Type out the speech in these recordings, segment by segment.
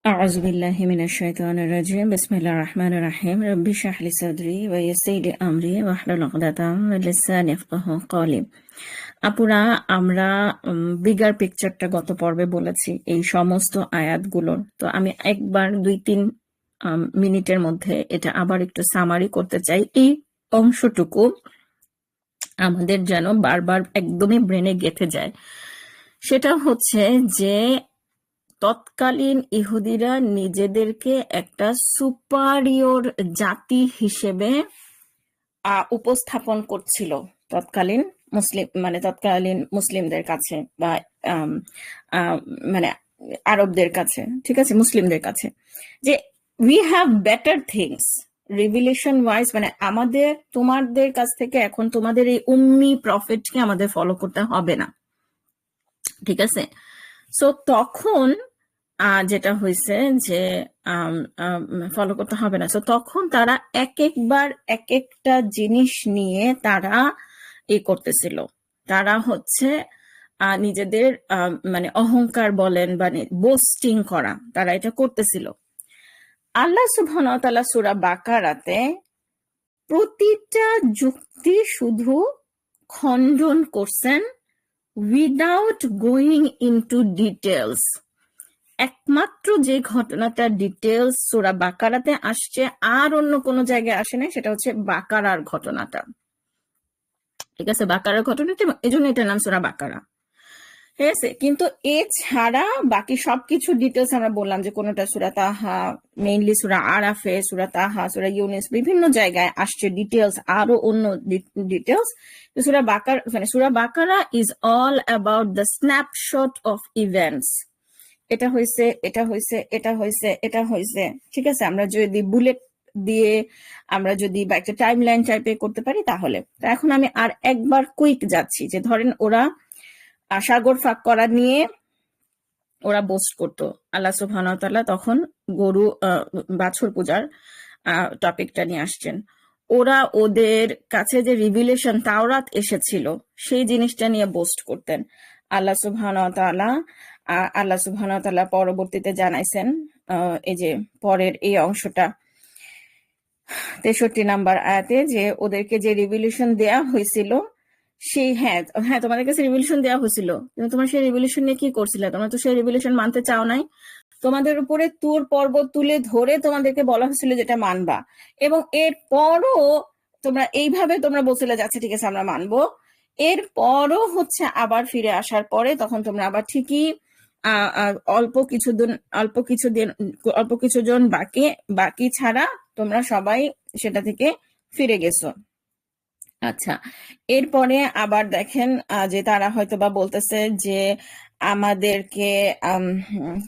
أعوذ بالله من الشيطان الرجيم بسم الله الرحمن الرحيم رب اشرح لي صدري ويسر لي أمري واحلل عقدة من لساني يفقهوا قولي। আপুরা, আমরা বিগার পিকচারটা গত পর্বে বলেছি এই সমস্ত আয়াতগুলোর। তো আমি একবার 2-3 মিনিটের মধ্যে এটা আবার একটু সামারি করতে চাই। এই অংশটুকু আমাদের যেন বারবার একদমই ব্রেনে গেঁথে যায়। সেটা হচ্ছে যে তৎকালীন ইহুদিরা নিজেদেরকে একটা সুপারিয়র জাতি হিসেবে উপস্থাপন করছিল তৎকালীন তৎকালীন মুসলিমদের কাছে বা আম, আম, মানে আরবদের কাছে, ঠিক আছে, মুসলিমদের কাছে, যে we have better things revelation wise, মানে আমাদের তোমাদের কাছ থেকে এখন তোমাদের এই উম্মি প্রফেটকে আমাদের ফলো করতে হবে না, ঠিক আছে। সো তখন যেটা হয়েছে যে ফলো করতে হবে না। তো তখন তারা এক একবার এক একটা জিনিস নিয়ে তারা করতেছিল। তারা হচ্ছে নিজেদের মানে অহংকার বলেন বা বোস্টিং করা, তারা এটা করতেছিল। আল্লাহ সুবহানাহু ওয়া তাআলা সূরা বাকারাতে প্রতিটা যুক্তি শুধু খণ্ডন করছেন উইদাউট গোয়িং ইনটু ডিটেলস। একমাত্র যে ঘটনাটা ডিটেলস সূরা বাকারাতে আসছে আর অন্য কোনো জায়গায় আসে নাই, সেটা হচ্ছে বাকারার ঘটনাটা, ঠিক আছে, বাকারার ঘটনাটা, এই জন্য এটার নাম সূরা বাকারা, ঠিক আছে। কিন্তু এছাড়া বাকি সবকিছু ডিটেলস আমরা বললাম যে কোনোটা সূরা তাহা, মেইনলি সূরা আরাফে, সূরা তাহা, সূরা ইউনুস, বিভিন্ন জায়গায় আসছে ডিটেলস, আরো অন্য details. Surah Baqarah is all about the snapshot of events. এটা হয়েছে, এটা হয়েছে, এটা হয়েছে, এটা হয়েছে, ঠিক আছে। আমরা যদি বুলেট দিয়ে আমরা যদি বা একটা টাইম লাইন টাইপে করতে পারি তাহলে। তো এখন আমি আর একবার কুইক যাচ্ছি, যে ধরেন ওরা সাগর ফাঁক করা নিয়ে ওরা বোস্ট করতো। আল্লাহ সুবহানাহু ওয়া তাআলা তখন গরু বাছুর পূজার টপিকটা নিয়ে আসছেন। ওরা ওদের কাছে যে রিভিলেশন তাওরাত এসেছিল সেই জিনিসটা নিয়ে বোস্ট করতেন। আল্লাহ সুবহানাহু ওয়া তাআলা পরবর্তীতে জানাইছেন, এই যে পরের এই অংশটা 63 নাম্বার আয়াতে, যে ওদেরকে যে রিভিলেশন দেয়া হয়েছিল সেই, হ্যাঁ হ্যাঁ, তোমাদের কাছে রিভিলেশন দেওয়া হয়েছিল, কিন্তু তোমরা সেই রিভিলেশন নিয়ে কি করছিলে? তোমরা তো সেই রিভিলেশন মানতে চাও নাই। তোমাদের উপরে তুর পর্বত তুলে ধরে তোমাদেরকে বলা হয়েছিল যেটা মানবা, এবং এরপরও তোমরা এইভাবে তোমরা বলছিলে যাচ্ছে ঠিক আছে আমরা মানবো। এরপরও হচ্ছে আবার ফিরে আসার পরে তখন তোমরা আবার ঠিকই অল্প কিছুজন বাকি ছাড়া তোমরা সবাই সেটা থেকে ফিরে গেছো। আচ্ছা, এরপরে আবার দেখেন যে তারা হয়তো বা বলতেছে যে আমাদেরকে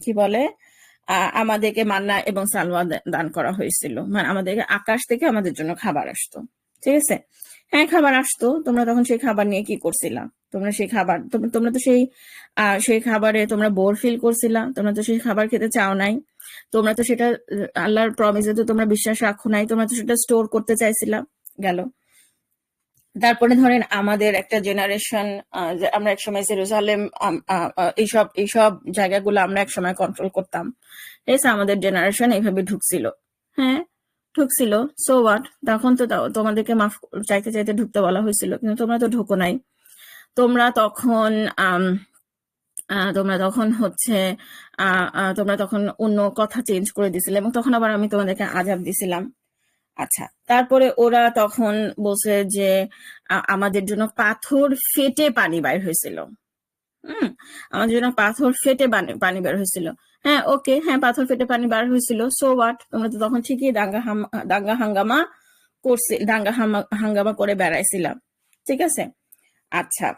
কি বলে, আমাদেরকে মান্না এবং সালওয়া দান করা হয়েছিল, মানে আমাদেরকে আকাশ থেকে আমাদের জন্য খাবার আসতো, ঠিক আছে। হ্যাঁ, খাবার আসতো, তোমরা তখন সেই খাবার নিয়ে কি করছিলা? তোমরা সেই খাবার, তোমরা তো সেই খাবারে তোমরা বোর ফিল করছিলা, তোমরা তো সেই খাবার খেতে চাও নাই, তোমরা তো সেটা আল্লাহর প্রমিসে তো তোমরা বিশ্বাস রাখো নাই, তোমরা তো সেটা স্টোর করতে চাইছিলা। গেল। তারপরে ধরেন আমাদের একটা জেনারেশন, আমরা একসময় জেরুজালেম, এইসব জায়গাগুলো আমরা একসময় কন্ট্রোল করতাম, ঠিক আছে, আমাদের জেনারেশন এইভাবে ঢুকছিল। হ্যাঁ, ঢুকছিল, সো হোয়াট, তখন তো তোমাদেরকে মাফ চাইতে চাইতে ঢুকতে বলা হয়েছিল, কিন্তু তোমরা তো ঢুকো নাই। তোমরা তখন হচ্ছে তোমরা তখন অন্য কথা চেঞ্জ করে দিছিলে, এবং তখন আবার আমি তোমাদেরকে আযাব দিছিলাম। আচ্ছা, তারপরে ওরা তখন বলছে যে আমাদের জন্য পাথর ফেটে পানি বাইর হয়েছিল। আমাদের জন্য পাথর ফেটে পানি বের হয়েছিল। হ্যাঁ, ওকে, হ্যাঁ, পাথর ফেটে পানি বার হয়েছিল, সো হোয়াট, তোমরা তো তখন ঠিকই দাঙ্গা হাঙ্গামা করে বেড়াইছিলাম, ঠিক আছে। আচ্ছা,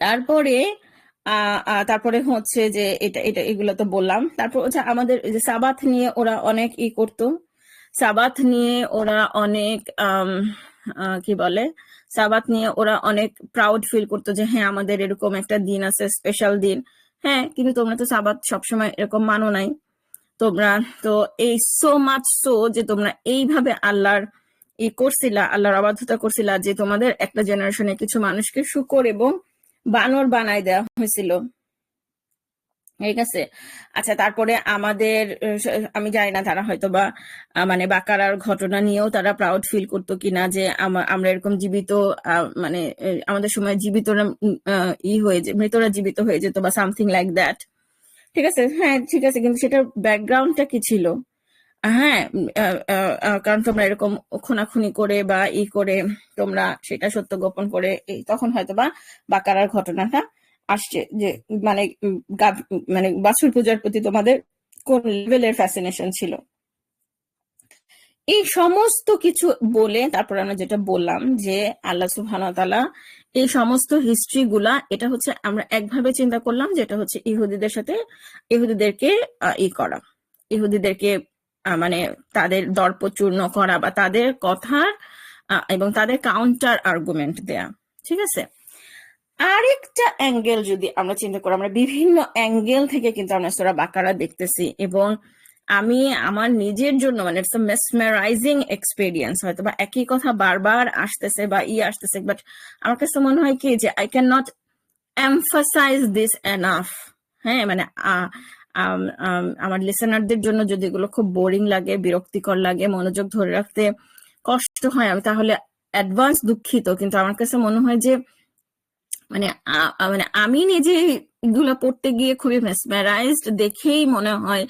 তারপরে তারপরে হচ্ছে যে এগুলো তো বললাম। তারপর হচ্ছে আমাদের যে সাবাত নিয়ে ওরা অনেক করতো, সাবাত নিয়ে ওরা অনেক কি বলে, সাবাত নিয়ে ওরা অনেক প্রাউড ফিল করতো যে হ্যাঁ আমাদের এরকম একটা দিন আছে, স্পেশাল দিন। হ্যাঁ, কিন্তু তোমরা তো সাবাত সবসময় এরকম মানো নাই। তোমরা তো এই সো মাচ সো যে তোমরা এইভাবে আল্লাহর করছিলা, আল্লাহর অবাধ্যতা করছিলা, যে তোমাদের একটা জেনারেশনে কিছু মানুষকে শূকর এবং বানর বানায় দেওয়া হয়েছিল, ঠিক আছে। আচ্ছা, তারপরে আমাদের আমি জানি না তারা হয়তো বা মানে বাকারার ঘটনা নিয়েও তারা প্রাউড ফিল করতো কিনা যে আমরা এরকম জীবিত মানে আমাদের সময় জীবিতরা হয়ে যে মৃতরা জীবিত হয়ে যেত বা সামথিং লাইক দ্যাট। ঠিক আছে, হ্যাঁ ঠিক আছে, কিন্তু সেটার ব্যাকগ্রাউন্ডটা কি ছিল? হ্যাঁ, কারণ তোমরা এরকম খুনাখুনি করে বা করে তোমরা সেটা সত্য গোপন করে তখন হয়তো বা বাকারার ঘটনাটা আসছে যে মানে মানে বাছুর পূজার প্রতি তোমাদের কোন লেভেলের ফ্যাসিনেশন ছিল। এই সমস্ত কিছু বলে তারপর আমরা যেটা বললাম যে আল্লাহ সুবহানাহু ওয়া তাআলা এই সমস্ত হিস্ট্রি গুলা, এটা হচ্ছে আমরা একভাবে চিন্তা করলাম যে এটা হচ্ছে ইহুদিদের সাথে ইহুদিদেরকে করা, ইহুদিদেরকে মানে তাদের দর্পচূর্ণ করা বা তাদের কথার এবং তাদের কাউন্টার আর্গুমেন্ট দেয়া। ঠিক আছে। আরেকটা অ্যাঙ্গেল যদি আমরা চিন্তা করি, আমরা বিভিন্ন অ্যাঙ্গেল থেকে কিন্তু আমরা সূরা বাকারা দেখতেছি, এবং আমি আমার নিজের জন্য মানে ইটস আ মেসমেরাইজিং এক্সপেরিয়েন্স, হয়তো বা একই কথা বারবার আসতেছে বা আসতেছে, বাট আমার কাছে মনে হয় কি যে I can not emphasise this enough. হ্যাঁ, মানে আমার লিসেনারদের জন্য যদি এগুলো খুব বোরিং লাগে, বিরক্তিকর লাগে, মনোযোগ ধরে রাখতে কষ্ট হয়, আমি তাহলে অ্যাডভান্স দুঃখিত। কিন্তু আমার কাছে মনে হয় যে মানে মানে আমি নিজে এগুলা পড়তে গিয়ে খুবই মেসমেরাইজড, দেখেই মনে হয়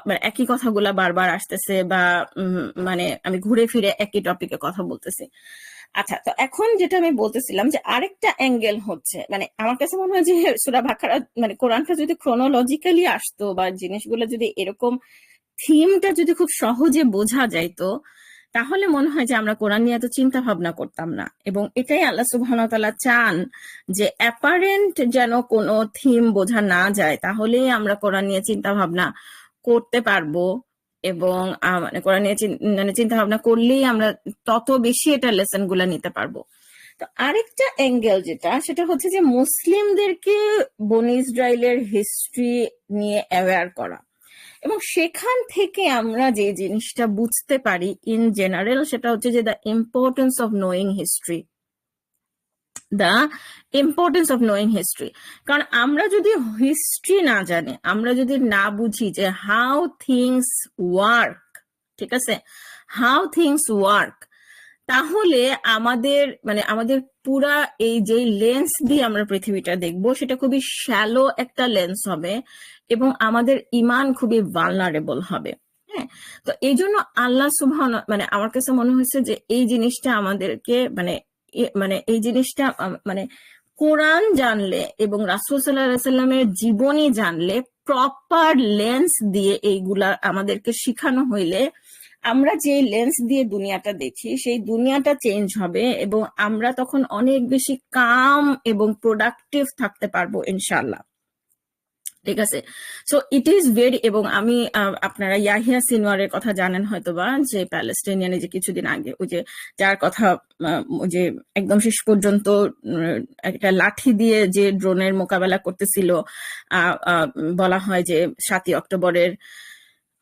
মানে একই কথাগুলা বারবার আসতেছে বা মানে আমি ঘুরে ফিরে একই টপিকে কথা বলতেছি। আচ্ছা, তো এখন যেটা আমি বলতেছিলাম যে আরেকটা অ্যাঙ্গেল হচ্ছে, মানে আমার কাছে মনে হয় যে সূরা বাকারা মানে কোরআনটা যদি ক্রোনোলজিক্যালি আসতো বা জিনিসগুলো যদি এরকম থিমটা যদি খুব সহজে বোঝা যাইতো, তাহলে মনে হয় যে আমরা কোরআন নিয়ে এত চিন্তা ভাবনা করতাম না। এবং এটাই আল্লাহ সুবহানাহু ওয়া তাআলা চান যে অ্যাপারেন্ট যেন কোনো থিম বোঝা না যায়, তাহলেই আমরা কোরআন নিয়ে চিন্তা ভাবনা করতে পারবো। এবং মানে কোরআন নিয়ে মানে চিন্তা ভাবনা করলেই আমরা তত বেশি এটা লেসন গুলা নিতে পারবো। তো আরেকটা অ্যাঙ্গেল যেটা, সেটা হচ্ছে যে মুসলিমদেরকে বনি ইসরায়েলের হিস্ট্রি নিয়ে অ্যাওয়্যার করা, এবং সেখান থেকে আমরা যে জিনিসটা বুঝতে পারি ইন জেনারেল, সেটা হচ্ছে যে the importance of knowing history, the importance of knowing history. কারণ আমরা যদি হিস্ট্রি না জানি, আমরা যদি না বুঝি যে হাউ থিংস ওয়ার্ক, ঠিক আছে, হাউ থিংস ওয়ার্ক, তাহলে আমাদের মানে আমাদের পুরা এই যে লেন্স দিয়ে আমরা পৃথিবীটা দেখবো সেটা খুবই শ্যালো একটা লেন্স হবে, এবং আমাদের ইমান খুবই ভালনারেবল হবে। হ্যাঁ, তো এই জন্য আল্লাহ সুবহানাহু মানে আমার কাছে মনে হয়েছে যে এই জিনিসটা আমাদেরকে মানে মানে এই জিনিসটা মানে কোরআন জানলে এবং রাসূল সাল্লাল্লাহু আলাইহি সাল্লামের জীবনী জানলে, প্রপার লেন্স দিয়ে এইগুলা আমাদেরকে শিখানো হইলে, আমরা যে লেন্স দিয়ে দুনিয়াটা দেখি সেই দুনিয়াটা চেঞ্জ হবে, এবং আমরা তখন অনেক বেশি কাম এবং প্রোডাক্টিভ থাকতে পারবো ইনশাআল্লাহ। ঠিক আছে। সো ইট ইজ ভেরি, এবং আমি আপনারা ইয়াহিয়া সিনওয়ারের কথা জানেন হয়তোবা, যে প্যালেস্টাইনিয়ানে যে কিছুদিন আগে ওই যে যার কথা ওই যে একদম শেষ পর্যন্ত একটা লাঠি দিয়ে যে ড্রোনের মোকাবেলা করতেছিল, বলা হয় যে 7ই অক্টোবরের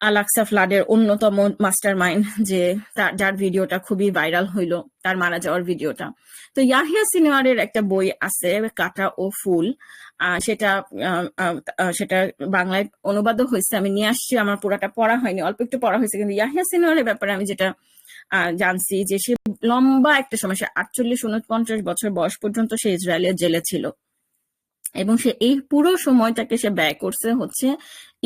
আল-আকসা ফ্লাডের অন্যতম মাস্টার মাইন্ড, যে যার ভিডিওটা খুবই ভাইরাল হইলো, তার মারা যাওয়ার ভিডিওটা। তো ইয়াহিয়া সিনওয়ারের একটা বই আছে, কাঁটা ও ফুল, সেটা সেটা বাংলায় অনুবাদও হয়েছে, আমি নিয়ে আসছি, আমার পুরাটা পড়া হয়নি, অল্প একটু পড়া হয়েছে। কিন্তু ইয়াহিয়া সিনওয়ারের ব্যাপারে আমি যেটা জানছি যে সে লম্বা একটা সময়, সে 48-49 বছর বয়স পর্যন্ত সে ইসরায়েলের জেলে ছিল, এবং সে এই পুরো সময়টাকে সে ব্যয় করছে হচ্ছে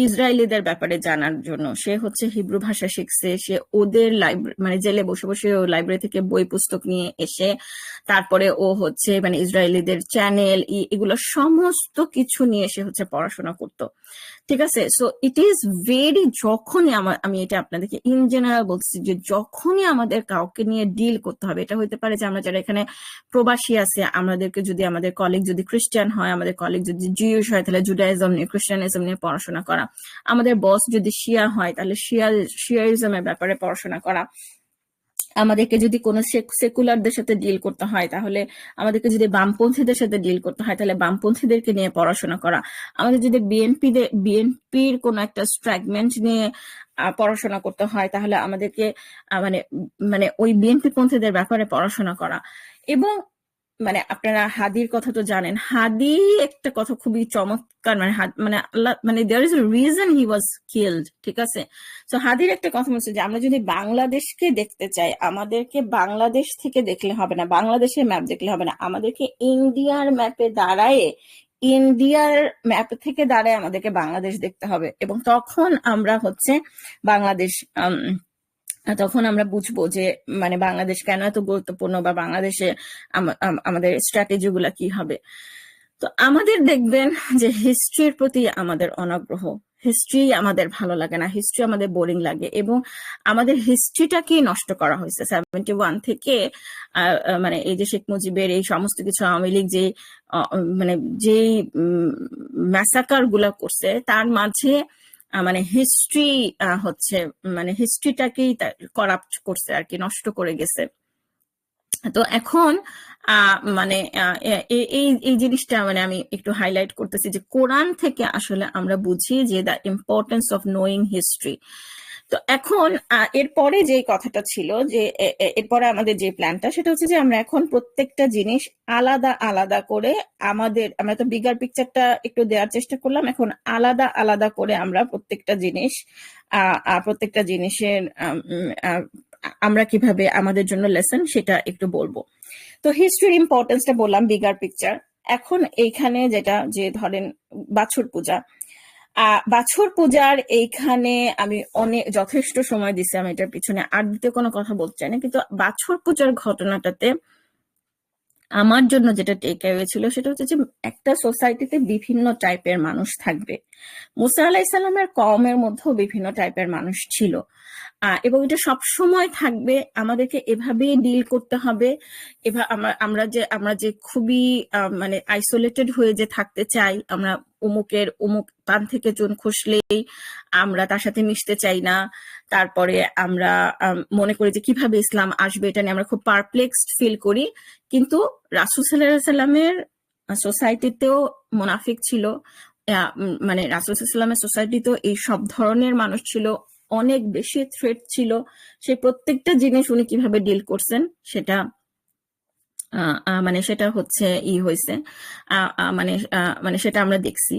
ইসরায়েলিদের ব্যাপারে জানার জন্য। সে হচ্ছে হিব্রু ভাষা শিখছে, সে ওদের লাইব্রেরি মানে জেলে বসে বসে লাইব্রেরি থেকে বই পুস্তক নিয়ে এসে তারপরে ও হচ্ছে মানে ইসরায়েলিদের চ্যানেল এগুলো সমস্ত কিছু নিয়ে সে হচ্ছে পড়াশোনা করতো। ঠিক আছে। সো ইট ইজ ভেরি, যখনই আমি এটা আপনাদেরকে ইন জেনারেল বলছি যে যখনই আমাদের কাউকে নিয়ে ডিল করতে হবে, এটা হইতে পারে যে আমরা যারা এখানে প্রবাসী আছে, আমাদেরকে যদি আমাদের কলিগ যদি খ্রিস্টান হয়, আমাদের কলিগ যদি জিউস হয়, তাহলে জুডাইজম নিয়ে খ্রিস্টানিজম নিয়ে পড়াশোনা করা, আমাদের বস যদি শিয়া হয় তাহলে শিয়াইজমের ব্যাপারে পড়াশোনা করা, আমাদেরকে যদি কোনো সেকুলারদের সাথে ডিল করতে হয়, তাহলে আমাদেরকে যদি বামপন্থীদের সাথে ডিল করতে হয় তাহলে বামপন্থীদেরকে নিয়ে পড়াশোনা করা, আমাদের যদি বিএনপির কোনো একটা স্ট্র্যাগমেন্ট নিয়ে পড়াশোনা করতে হয় তাহলে আমাদেরকে মানে মানে ওই বিএনপি পন্থীদের ব্যাপারে পড়াশোনা করা। এবং মানে আপনারা হাদির কথা তো জানেন, হাদি একটা কথা খুবই চমৎকার, মানে মানে আল্লাহ, মানে there is a reason he was killed, ঠিক আছে? তো হাদির একটা কথা বলছে যে আমরা যদি বাংলাদেশকে দেখতে চাই, আমাদেরকে বাংলাদেশ থেকে দেখলে হবে না, বাংলাদেশের ম্যাপ দেখলে হবে না, আমাদেরকে ইন্ডিয়ার ম্যাপে দাঁড়ায়, ইন্ডিয়ার ম্যাপ থেকে দাঁড়ায় আমাদেরকে বাংলাদেশ দেখতে হবে, এবং তখন আমরা হচ্ছে বাংলাদেশ তখন আমরা বুঝবো যে মানে বাংলাদেশ কেন এত গুরুত্বপূর্ণ, বা বাংলাদেশে আমাদের স্ট্র্যাটেজি গুলা কি হবে। তো আমাদের দেখবেন যে হিস্ট্রির প্রতি আমাদের অনাগ্রহ, হিস্ট্রি আমাদের ভালো লাগে না, হিস্ট্রি আমাদের বোরিং লাগে, এবং আমাদের হিস্ট্রিটাকেই নষ্ট করা হয়েছে 71 থেকে। মানে এই যে শেখ মুজিবের এই সমস্ত কিছু, আওয়ামী লীগ যে মানে যেই ম্যাসাকার গুলা করছে, তার মাঝে মানে হিস্ট্রি হচ্ছে মানে হিস্ট্রিটাকেই করাপ্ট করছে আর কি, নষ্ট করে গেছে। তো এখন মানে এই এই জিনিসটা মানে আমি একটু হাইলাইট করতেছি যে কোরআন থেকে আসলে আমরা বুঝি যে the importance of knowing history. তো এখন এরপরে যে কথাটা ছিল যে এরপরে আমাদের যে প্ল্যানটা, সেটা হচ্ছে যে আমরা এখন প্রত্যেকটা জিনিস আলাদা আলাদা করে আমরা তো বিগার পিকচারটা একটু দেওয়ার চেষ্টা করলাম, এখন আলাদা আলাদা করে আমরা প্রত্যেকটা জিনিসের আমরা কিভাবে আমাদের জন্য লেসন সেটা একটু বলবো। তো হিস্ট্রির ইম্পর্টেন্সটা বললাম, বিগার পিকচার। এখন এইখানে যেটা, যে ধরেন বাছুর পূজা, বাছুর পূজার এইখানে আমি যথেষ্ট সময় দিছি, আমি এটার পিছনে আর দ্বিতীয় কোনো কথা বলতে চাই না, কিন্তু বাছুর পূজার ঘটনাটাতে আমার জন্য যেটা টেক অ্যাওয়ে ছিল সেটা হচ্ছে যে একটা সোসাইটিতে বিভিন্ন টাইপের মানুষ থাকবে। মুসা আলাহিসাল্লামের কওমের মধ্যেও বিভিন্ন টাইপের মানুষ ছিল, এবং এটা সব সময় থাকবে, আমাদেরকে এভাবেই ডিল করতে হবে। আমরা যে খুবই মানে আইসোলেটেড হয়ে যে থাকতে চাই, আমরা অমুক পান থেকে চুন খসলেই আমরা তার সাথে মিশতে চাই না, তারপরে আমরা মনে করি যে কিভাবে ইসলাম আসবে, এটা নিয়ে আমরা খুব পারপ্লেক্সড ফিল করি। কিন্তু রাসূল সাল্লাল্লাহু আলাইহি সাল্লামের সোসাইটিতেও মুনাফিক ছিল, মানে রাসূল সাল্লাল্লাহু আলাইহি সাল্লামের সোসাইটিতেও এই সব ধরনের মানুষ ছিল, অনেক বেশি থ্রেট ছিল। সেই প্রত্যেকটা জিনিস উনি কিভাবে ডিল করছেন সেটা মানে সেটা হচ্ছে হয়েছে, মানে মানে সেটা আমরা দেখছি।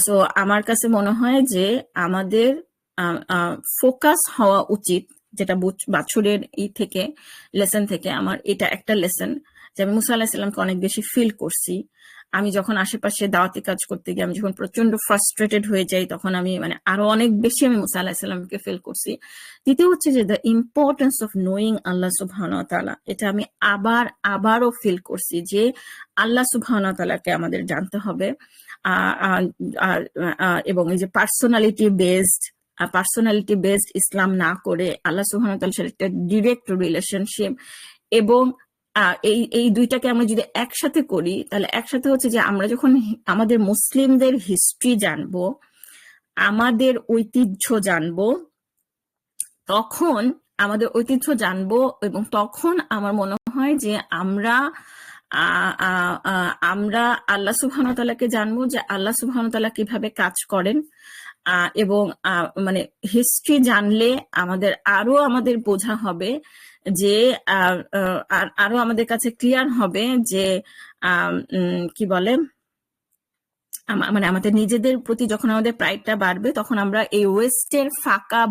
সো আমার কাছে মনে হয় যে আমাদের ফোকাস হওয়া উচিত, যেটা বাছুরের থেকে লেসন থেকে আমার এটা একটা লেসন, যে আমি মুসা আলাহিসাল্লামকে অনেক বেশি ফিল করছি। আমি যখন আশেপাশে দাওয়াতি কাজ করতে গিয়ে আমি যখন প্রচন্ড ফ্রাস্ট্রেটেড হয়ে যাই, তখন আমি মানে আরো অনেক বেশি আমি মুসা আলাহিসাল্লামকে ফিল করছি। দ্বিতীয় হচ্ছে যে দ্য ইম্পর্টেন্স অফ নোয়িং আল্লাহ সুবহানাহু ওয়া তাআলা, এটা আমি আবারও ফিল করছি যে আল্লাহ সুবহানাহু ওয়া তাআলাকে আমাদের জানতে হবে, এবং এই যে পার্সোনালিটি বেসড ইসলাম না করে আল্লাহ সুবহানাহু ওয়া তাআলার সাথে একটা ডিরেক্ট রিলেশনশিপ, এবং এই দুইটাকে আমরা যদি একসাথে করি, তাহলে একসাথে হচ্ছে যে আমরা যখন আমাদের মুসলিমদের হিস্ট্রি জানবো, আমাদের ঐতিহ্য জানবো, তখন এবং তখন আমার মনে হয় যে আমরা আল্লাহ সুবহানাহু ওয়া তাআলাকে জানবো, যে আল্লাহ সুবহানাহু ওয়া তাআলা কিভাবে কাজ করেন, এবং মানে হিস্ট্রি জানলে আমাদের বোঝা হবে যে আরো আমাদের কাছে ক্লিয়ার হবে যে কি বলে, মানে আমাদের নিজেদের প্রতি যখন আমাদের প্রাইডটা বাড়বে, তখন আমরা এই ওয়েস্টের ফাঁকা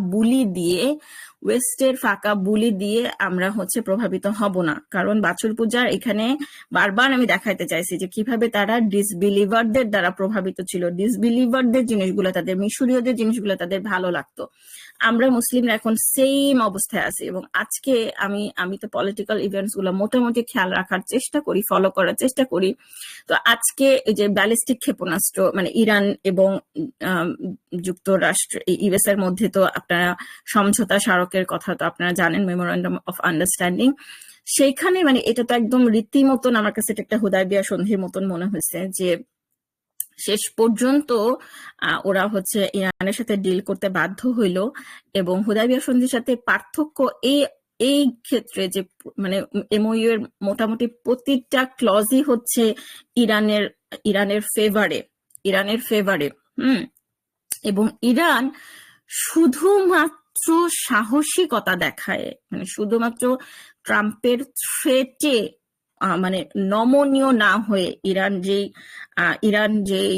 বুলি দিয়ে আমরা হচ্ছে প্রভাবিত হব না। কারণ বাছুর পূজার এখানে বারবার আমি দেখাইতে চাইছি যে কিভাবে তারা ডিসবিলিভারদের দ্বারা প্রভাবিত ছিল, ডিসবিলিভারদের জিনিসগুলো, তাদের মিশরীয়দের জিনিসগুলো তাদের ভালো লাগতো। আমরা মুসলিমরা এখন সেম অবস্থায় আছি, এবং আজকে আমি তো পলিটিক্যাল ইভেন্টস গুলো মোটামুটি খেয়াল রাখার চেষ্টা করি, ফলো করার চেষ্টা করি। তো আজকে এই যে ব্যালিস্টিক ক্ষেপণাস্ত্র, মানে ইরান এবং যুক্তরাষ্ট্র ইউএস এর মধ্যে তো আপনারা সমঝোতা স্মারকের কথা তো আপনারা জানেন, মেমোরেন্ডাম অফ আন্ডারস্ট্যান্ডিং, সেইখানে মানে এটা তো একদম রীতিমতন আমার কাছে একটা হুদায়বিয়া সন্ধির মতন মনে হয়েছে, যে শেষ পর্যন্ত ওরা হচ্ছে ইরানের সাথে ডিল করতে বাধ্য হইল। এবং হুদায়বিয়া সন্ধির সাথে পার্থক্য এই ক্ষেত্রে যে মানে এমওইউ এর মোটামুটি প্রতিটা ক্লজই হচ্ছে ইরানের ফেভারে। এবং ইরান শুধুমাত্র সাহসিকতা দেখায়, মানে শুধুমাত্র ট্রাম্পের থ্রেটে মানে নমনীয় না হয়ে ইরান যেই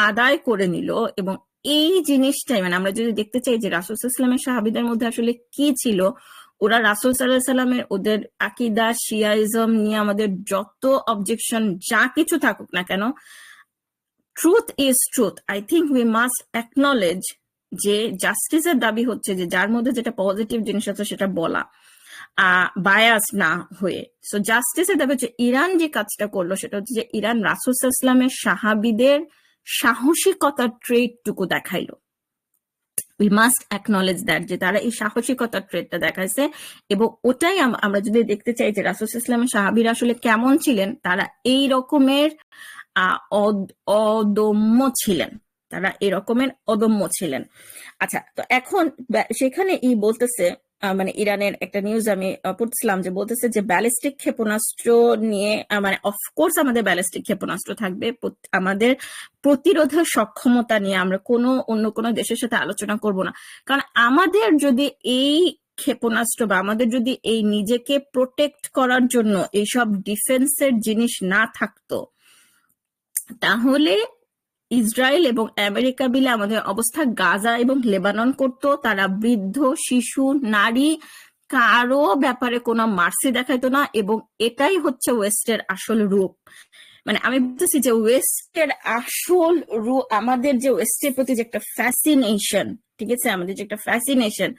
আদায় করে নিল, এবং এই জিনিসটাই মানে আমরা যদি দেখতে চাই যে রাসূল সাল্লাল্লাহু আলাইহি ওয়াসাল্লামের সাহাবীদের মধ্যে আসলে কি ছিল, ওরা রাসূল সাল্লাল্লাহু আলাইহি সাল্লামের ওদের আকীদা শিয়াইজম নিয়ে আমাদের যত অবজেকশন যা কিছু থাকুক না কেন, truth is truth. I think we must acknowledge যে জাস্টিসের দাবি হচ্ছে যে যার মধ্যে যেটা পজিটিভ জিনিস আছে সেটা বলা, বায়াস না হয়ে। সো জাস্টিসের দাবি হচ্ছে ইরান যে কাজটা করলো সেটা হচ্ছে যে ইরান রাসূল সাল্লাল্লাহু আলাইহি ওয়াসাল্লামের সাহাবীদের সাহসিকতার ট্রেটটুকু দেখাইলো। উই মাস্ট অ্যাকনলেজ দ্যাট যে তারা এই সাহসিকতার ট্রেটটা দেখাইছে, এবং ওটাই আমরা যদি দেখতে চাই যে রাসূল সাল্লাল্লাহু আলাইহি ওয়াসাল্লামের সাহাবীরা আসলে কেমন ছিলেন, তারা এই রকমের অদম্য ছিলেন, তারা এরকমের অদম্য ছিলেন। আচ্ছা, তো এখন সেখানে বলতেছে, মানে ইরানের একটা নিউজ আমি পড়ছিলাম যে বলতেছে যে ব্যালিস্টিক ক্ষেপণাস্ত্র নিয়ে, মানে অফকোর্স আমাদের ব্যালিস্টিক ক্ষেপণাস্ত্র থাকবে, আমাদের প্রতিরোধের সক্ষমতা নিয়ে আমরা অন্য কোনো দেশের সাথে আলোচনা করব না। কারণ আমাদের যদি এই ক্ষেপণাস্ত্র বা আমাদের যদি এই নিজেকে প্রোটেক্ট করার জন্য এইসব ডিফেন্সের জিনিস না থাকতো, তাহলে ইসরায়েল এবং আমেরিকা মিলে আমাদের অবস্থা গাজা এবং লেবানন করতো। তারা বৃদ্ধ, শিশু, নারী কারো ব্যাপারে কোনো মার্সি দেখাইতো না, এবং এটাই হচ্ছে ওয়েস্টের আসল রূপ। মানে আমি বলতেছি যে ওয়েস্টের আসল রূপ, আমাদের যে ওয়েস্টের প্রতি যে একটা ফ্যাসিনেশন, ঠিক আছে, আমাদের যে একটা ফ্যাসিনেশন,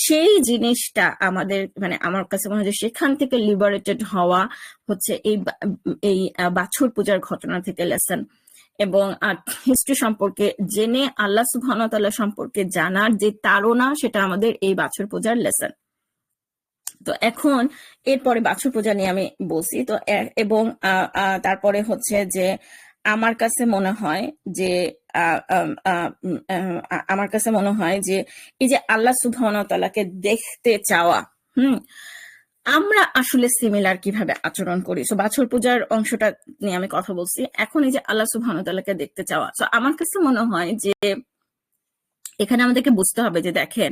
সেই জিনিসটা আমাদের, মানে আমার কাছে মনে হয় যে সেখান থেকে লিবারেটেড হওয়া হচ্ছে এই বাছুর পূজার ঘটনা থেকে লেসন, এবং হিস্ট্রি সম্পর্কে জেনে আল্লাহ সুবহানাহু ওয়া তাআলা সম্পর্কে জানার যে তাড়না, সেটা আমাদের এই বাছুর পূজার লেসন। তো এখন এরপরে বাছুর পূজা নিয়ে আমি বলছি তো, এবং তারপরে হচ্ছে যে আমার কাছে মনে হয় যে এই যে আল্লাহ সুবহানাহু ওয়া তাআলাকে দেখতে চাওয়া, আমরা আসলে সিমিলার কিভাবে আচরণ করি। সো বাছুর পূজার অংশটা নিয়ে আমি কথা বলছি। এখন এই যে আল্লাহ সুবহানাহু ওয়া তাআলাকে দেখতে চাওয়া, সো আমার কাছে মনে হয় যে এখানে আমাদেরকে বুঝতে হবে যে দেখেন,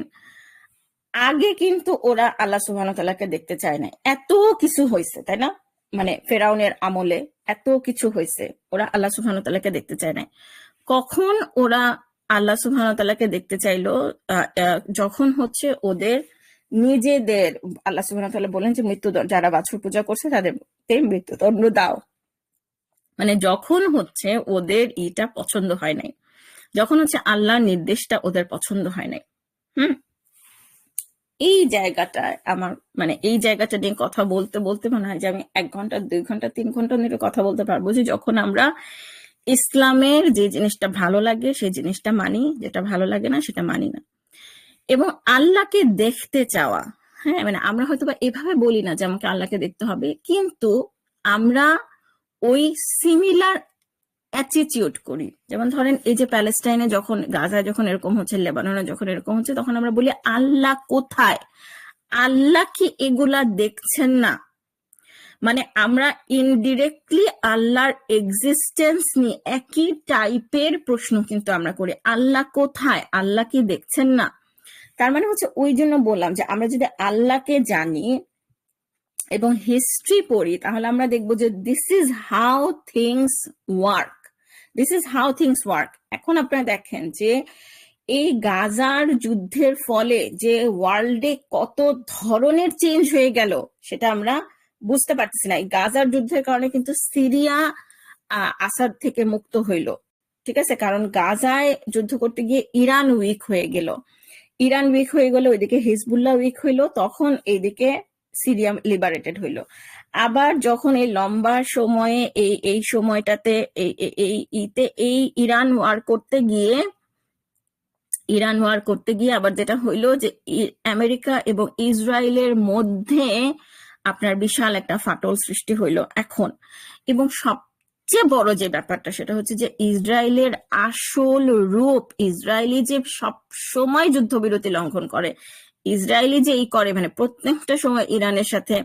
আগে কিন্তু ওরা আল্লাহ সুবহানাহু ওয়া তাআলাকে দেখতে চায় না, এত কিছু হয়েছে, তাই না? মানে ফেরাউনের আমলে এত কিছু হয়েছে, ওরা আল্লাহ সুবহানাহু ওয়া তাআলাকে দেখতে চায় না। কখন ওরা আল্লাহ সুবহানাহু ওয়া তাআলাকে দেখতে চাইলো? যখন হচ্ছে ওদের নিজেদের, আল্লাহ সুবহানাহু ওয়া তাআলা বলেন যে মৃত্যুদণ্ড, যারা বাছুর পূজা করছে তাদেরকে মৃত্যুদণ্ড দাও। মানে যখন হচ্ছে ওদের এটা পছন্দ হয় নাই, যখন হচ্ছে আল্লাহর নির্দেশটা ওদের পছন্দ হয় নাই। এই জায়গাটায় আমার, মানে এই জায়গাটা নিয়ে কথা বলতে বলতে মনে হয় যে আমি 1 ঘন্টা 2 ঘন্টা 3 ঘন্টা ধরে কথা বলতে পারবো, যে যখন আমরা ইসলামের যে জিনিসটা ভালো লাগে সেই জিনিসটা মানি, যেটা ভালো লাগে না সেটা মানি না। এবং আল্লাহকে দেখতে চাওয়া, হ্যাঁ, মানে আমরা হয়তো বা এভাবে বলি না যে আমাকে আল্লাহকে দেখতে হবে, কিন্তু আমরা ওই সিমিলার অ্যাটিটিউড করি। যেমন ধরেন এই যে প্যালেস্টাইনে যখন, গাজায় যখন এরকম হচ্ছে, লেবাননে যখন এরকম হচ্ছে, তখন আমরা বলি আল্লাহ কোথায়? আল্লাহ কি এগুলা দেখছেন না? মানে আমরা ইনডিরেক্টলি আল্লাহর এক্সিস্টেন্স নিয়ে একই টাইপের প্রশ্ন কিন্তু আমরা করি, আল্লাহ কোথায়? আল্লাহ কি দেখছেন না? তার মানে হচ্ছে ওই জন্য বললাম যে আমরা যদি আল্লাহকে জানি এবং হিস্ট্রি পড়ি, তাহলে আমরা দেখবো যে this is how things work, this is how things work. এখন আপনারা দেখেন যে এই গাজার যুদ্ধের ফলে যে ওয়ার্ল্ডে কত ধরনের চেঞ্জ হয়ে গেল সেটা আমরা বুঝতে পারতেছি না। এই গাজার যুদ্ধের কারণে কিন্তু সিরিয়া আসাদ থেকে মুক্ত হইল, ঠিক আছে, কারণ গাজায় যুদ্ধ করতে গিয়ে ইরান উইক হয়ে গেল, ওইদিকে হিজবুল্লাহ উইক হইলো, তখন এইদিকে সিরিয়া লিবারেটেড হইলো। আবার যখন এই লম্বা সময়ে এই সময়টাতে এই ইরান ওয়ার করতে গিয়ে আবার যেটা হইলো যে আমেরিকা এবং ইসরায়েলের মধ্যে আপনার বিশাল একটা ফাটল সৃষ্টি হইলো এখন। এবং সবচেয়ে বড় যে ব্যাপারটা সেটা হচ্ছে যে ইসরায়েলের আসল রূপ, ইসরায়েলি যে সব সময় যুদ্ধবিরতি লঙ্ঘন করে, ইসরায়েলি যে করে, মানে প্রত্যেকটা সময় ইরানের সাথে,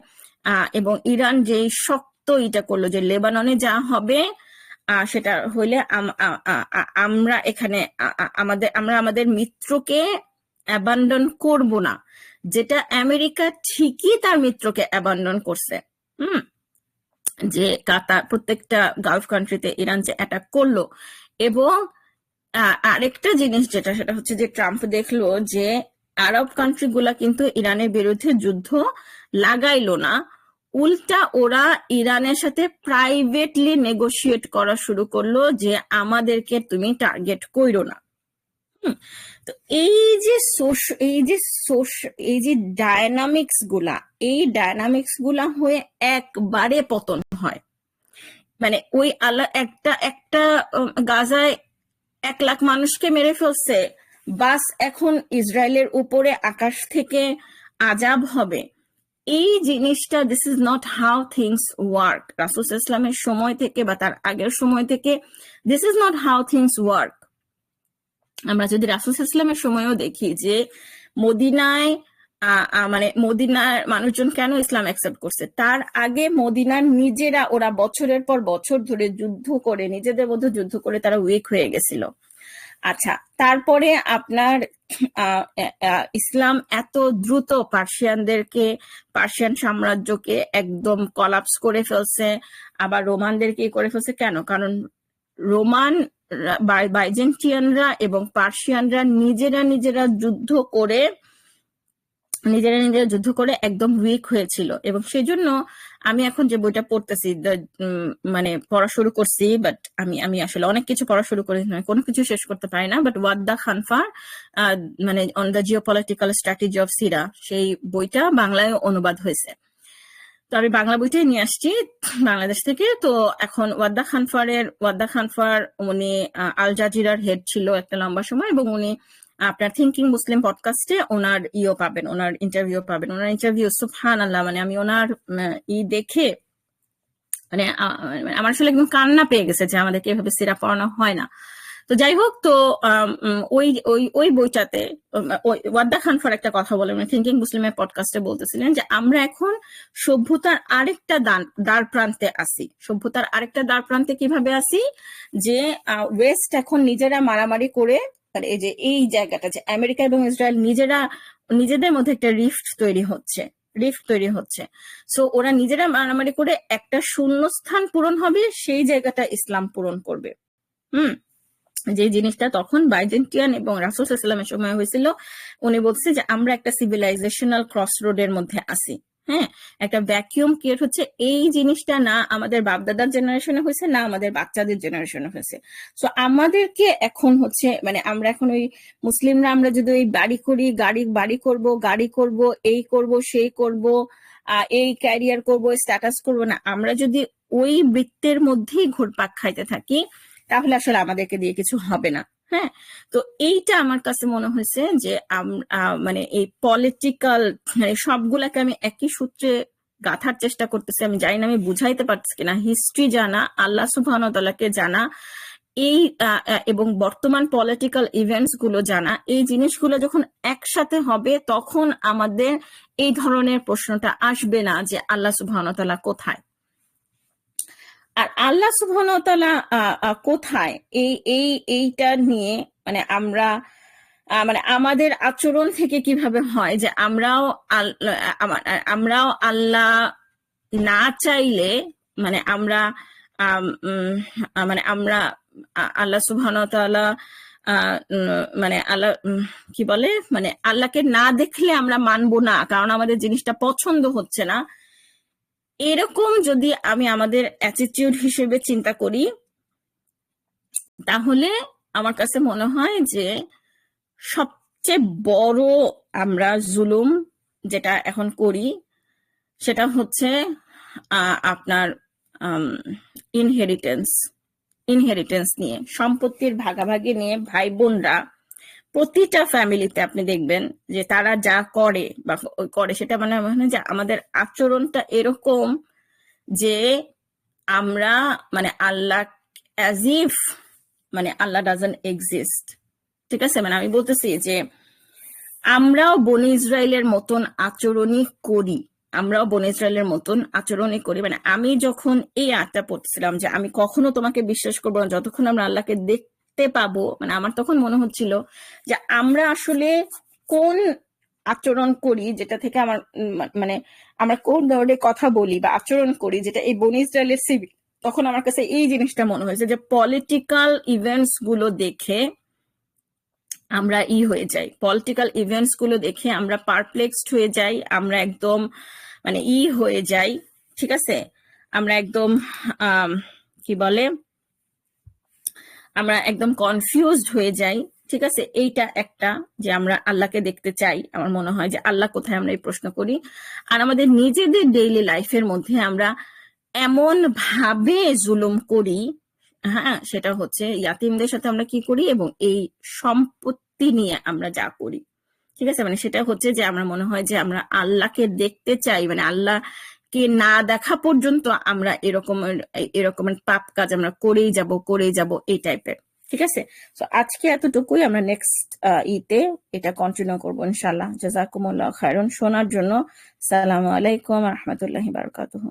এবং ইরান যে শক্ত এটা করলো যে লেবাননে যা হবে সেটা হইলে আমরা এখানে আমাদের মিত্রকে অ্যাবান্ডন করব না, যেটা আমেরিকা ঠিকই তার মিত্রকে অ্যাবান্ডন করছে। যে কাতার প্রত্যেকটা গালফ কান্ট্রিতে ইরান যে অ্যাটাক করলো। এবং আরেকটা জিনিস যেটা, সেটা হচ্ছে যে ট্রাম্প দেখলো যে আরব কান্ট্রি গুলা কিন্তু ইরানের বিরুদ্ধে যুদ্ধ লাগাইলো না, উল্টা ওরা ইরানের সাথে প্রাইভেটলি নেগোশিয়েট করা শুরু করলো যে আমাদেরকে তুমি টার্গেট কইরো না। তো এই যে ডায়নামিক্স গুলা হয়ে একবারে পতন হয়। মানে ওই আল্লাহ একটা একটা গাজায় 1 লাখ মানুষকে মেরে ফেলছে, বাস এখন ইসরায়েলের উপরে আকাশ থেকে আজাব হবে, এই জিনিসটা, this is not how things work. রাসূল সাল্লাল্লাহু আলাইহি ওয়াসাল্লামের সময় থেকে বা তার আগের সময় থেকে this is not how things work. আমরা যদি রাসূল সাল্লাল্লাহু আলাইহি ওয়াসাল্লামের সময়ও দেখি যে মদিনায় মানে মদিনার মানুষজন কেন ইসলাম অ্যাকসেপ্ট করছে, তার আগে মদিনার নিজেরা ওরা বছরের পর বছর ধরে যুদ্ধ করে, নিজেদের মধ্যে যুদ্ধ করে তারা উইক হয়ে গেছিল। আচ্ছা, তারপরে আপনার ইসলাম এত দ্রুত পার্সিয়ান সাম্রাজ্যকে একদম কলাপস করে ফেলছে, আবার রোমানদেরকে করে ফেলছে। কেন? কারণ রোমান, বাইজেন্টিয়ানরা এবং পার্সিয়ানরা নিজেরা যুদ্ধ করে একদম উইক হয়েছিল। এবং সেই জন্য আমি এখন যে বইটা পড়তেছি, মানে পড়া শুরু করছি, বাট আমি আসলে অনেক কিছু পড়া শুরু করি না, কোনো কিছু শেষ করতে পারি না, বাট ওয়াদ্দা খানফার মানে on the geopolitical strategy of সিরা, সেই বইটা বাংলায় অনুবাদ হয়েছে। তো আমি বাংলা বইটাই নিয়ে আসছি বাংলাদেশ থেকে। তো এখন ওয়াদ্দা খানফার উনি আল জাজিরার হেড ছিল একটা লম্বা সময়, এবং উনি আপনার থিঙ্কিং মুসলিম পডকাস্টে ওনার পাবেন, ওনার ইন্টারভিউ পাবেন। ওনার ইন্টারভিউ সুবহানাল্লাহ, মানে আমি ওনার দেখে মানে আমার আসলে একদম কান্না পেয়ে গেছে যে আমাদেরকে এভাবে সিরা পড়ানো হয় না। তো যাই হোক, তো ওই ওই ওই বইটাতে ওয়াদ্দা খানফার একটা কথা বলে, মানে থিঙ্কিং মুসলিমের পডকাস্টে বলতেছিলেন যে আমরা এখন সভ্যতার আরেকটা দ্বার প্রান্তে আসি। সভ্যতার আরেকটা দ্বার প্রান্তে কিভাবে আসি? যে ওয়েস্ট এখন নিজেরা মারামারি করে, মানে এই যে এই জায়গাটা, যে আমেরিকা এবং ইসরায়েল নিজেদের মধ্যে একটা রিফট তৈরি হচ্ছে। সো ওরা নিজেরা মারামারি করে একটা শূন্যস্থান পূরণ হবে, সেই জায়গাটা ইসলাম পূরণ করবে। যে জিনিসটা তখন বাইজেন্টিয়ান এবং রাসূল সাল্লাল্লাহু আলাইহি ওয়াসাল্লামের সময় হয়েছিল। উনি বলছে যে আমরা একটা সিভিলাইজেশনাল ক্রস রোডের মধ্যে আছি। হ্যাঁ, একটা ভ্যাকিউম ক্রিয়েট হচ্ছে। এই জিনিসটা না আমাদের বাপদাদার জেনারেশনে হয়েছে, না আমাদের বাচ্চাদের জেনারেশনে হয়েছে। সো আমাদেরকে এখন হচ্ছে, মানে আমরা এখন ওই মুসলিমরা, আমরা যদি ওই বাড়ি করব, এই করব, সেই করব, এই ক্যারিয়ার করব, স্ট্যাটাস করব না, আমরা যদি ওই বৃত্তের মধ্যেই ঘুরপাক খাইতে থাকি, তাহলে আসলে আমাদেরকে দিয়ে কিছু হবে না। হ্যাঁ, তো এইটা আমার কাছে মনে হয়েছে যে মানে এই পলিটিক্যাল, মানে সবগুলাকে আমি একই সূত্রে গাঁথার চেষ্টা করতেছি। আমি জানি না আমি বুঝাইতে পারছি কিনা। হিস্ট্রি জানা, আল্লাহ সুবহানাহু ওয়া তাআলাকে জানা, এই এবং বর্তমান পলিটিক্যাল ইভেন্টস গুলো জানা, এই জিনিসগুলো যখন একসাথে হবে, তখন আমাদের এই ধরনের প্রশ্নটা আসবে না যে আল্লাহ সুবহানাহু ওয়া তাআলা কোথায়। আর আল্লাহ সুবহানাহু ওয়া তাআলা কোথায়, এইটা নিয়ে মানে আমরা মানে আমাদের আচরণ থেকে কিভাবে হয় যে আমরাও আল্লাহ না চাইলে, মানে আমরা মানে আমরা আল্লাহ সুবহানাহু ওয়া তাআলা মানে আল্লাহ কি বলে, মানে আল্লাহকে না দেখলে আমরা মানবো না, কারণ আমাদের জিনিসটা পছন্দ হচ্ছে না। এরকম যদি আমি আমাদের অ্যাটিটিউড হিসেবে চিন্তা করি, তাহলে আমার কাছে মনে হয় যে সবচেয়ে বড় আমরা জুলুম যেটা এখন করি, সেটা হচ্ছে আপনার ইনহেরিটেন্স নিয়ে, সম্পত্তির ভাগাভাগি নিয়ে। ভাই বোনরা প্রতিটা ফ্যামিলিতে আপনি দেখবেন যে তারা যা করে বা করে, সেটা মানে যে আমাদের আচরণটা এরকম যে আমরা মানে আল্লাহ অ্যাজ ইফ মানে আল্লাহ ডাজন্ট এক্সিস্ট। ঠিক আছে, মানে আমি বলতেছি যে আমরাও বনি ইসরায়েলের মতন আচরণই করি। মানে আমি যখন এই আয়াতটা পড়ছিলাম যে আমি কখনো তোমাকে বিশ্বাস করবো না যতক্ষণ আমরা আল্লাহকে দেখতে পাবো, মানে আমার তখন মনে হচ্ছিল যে আমরা আসলে কোন আচরণ করি যেটা থেকে আমার মানে আমরা কোন ধরনের কথা বলি বা আচরণ করি, যেটা এই বনি ইসরায়েলের সিভিল, তখন আমার কাছে এই জিনিসটা মনে হয়েছে যে পলিটিক্যাল ইভেন্টস গুলো দেখে আমরা হয়ে যাই, পলিটিক্যাল ইভেন্টস গুলো দেখে আমরা পারপ্লেক্সড হয়ে যাই, আমরা একদম মানে হয়ে যাই, ঠিক আছে, আমরা একদম কি বলে, আমরা একদম কনফিউজড হয়ে যাই, ঠিক আছে। এইটা একটা, যে আমরা আল্লাহকে দেখতে চাই, আমার মনে হয় যে আল্লাহ কোথায়, আমরা এই প্রশ্ন করি। আর আমাদের নিজেদের ডেইলি লাইফের মধ্যে আমরা এমন ভাবে জুলুম করি, হ্যাঁ, সেটা হচ্ছে ইয়াতিমদের সাথে আমরা কি করি এবং এই সম্পত্তি নিয়ে আমরা যা করি, ঠিক আছে, মানে সেটা হচ্ছে যে আমার মনে হয় যে আমরা আল্লাহকে দেখতে চাই, মানে আল্লাহকে না দেখা পর্যন্ত আমরা এরকমের পাপ কাজ আমরা করেই যাব এই টাইপের, ঠিক আছে। তো আজকে এতটুকুই, আমরা নেক্সট ইতে এটা কন্টিনিউ করবো ইনশাল্লাহ। জাযাকুমুল্লাহ খায়রান। শোনার জন্য সালামু আলাইকুম ওয়া রাহমাতুল্লাহি ওয়া বারাকাতুহু।